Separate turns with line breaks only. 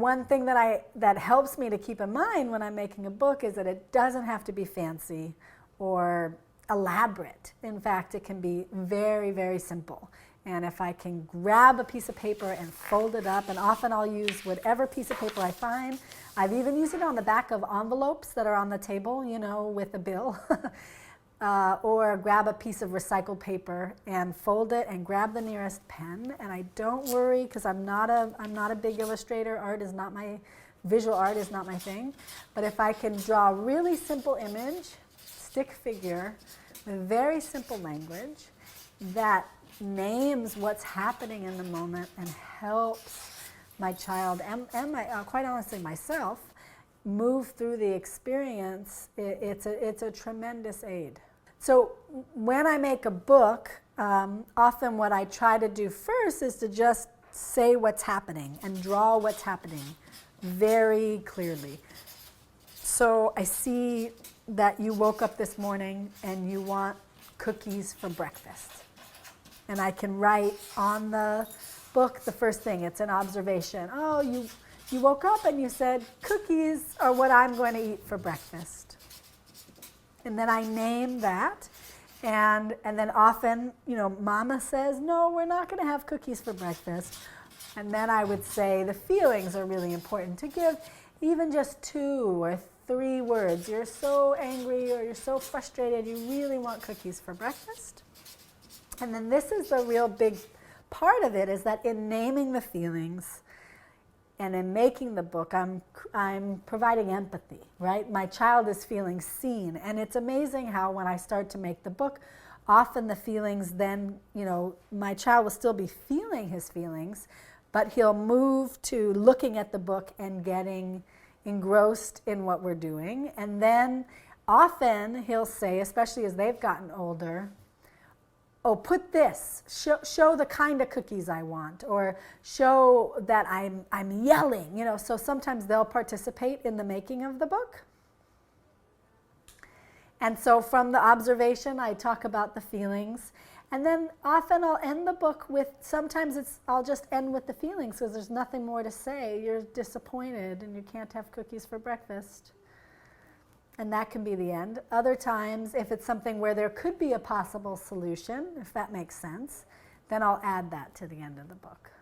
One thing that helps me to keep in mind when I'm making a book is that it doesn't have to be fancy or elaborate. In fact, it can be very, very simple. And if I can grab a piece of paper and fold it up, and often I'll use whatever piece of paper I find. I've even used it on the back of envelopes that are on the table, you know, with a bill. Or grab a piece of recycled paper and fold it and grab the nearest pen. And I don't worry, because I'm not a big illustrator. Visual art is not my thing. But if I can draw a really simple image, stick figure, with very simple language that names what's happening in the moment and helps my child and quite honestly myself move through the experience, it's a tremendous aid. So when I make a book, often what I try to do first is to just say what's happening and draw what's happening very clearly. So I see that you woke up this morning and you want cookies for breakfast. And I can write on the book the first thing. It's an observation. Oh, you woke up and you said, cookies are what I'm going to eat for breakfast. And then I name that. And then often, you know, Mama says, no, we're not going to have cookies for breakfast. And then I would say the feelings are really important to give even just 2 or 3 words. You're so angry or you're so frustrated, you really want cookies for breakfast. And then this is the real big part of it, is that in naming the feelings and in making the book, I'm providing empathy, right? My child is feeling seen. And it's amazing how when I start to make the book, often the feelings then, you know, my child will still be feeling his feelings, but he'll move to looking at the book and getting engrossed in what we're doing. And then often he'll say, especially as they've gotten older, oh, put this, show the kind of cookies I want, or show that I'm yelling, you know. So sometimes they'll participate in the making of the book. And so from the observation, I talk about the feelings. And then often I'll end the book with, sometimes I'll just end with the feelings because there's nothing more to say. You're disappointed and you can't have cookies for breakfast. And that can be the end. Other times, if it's something where there could be a possible solution, if that makes sense, then I'll add that to the end of the book.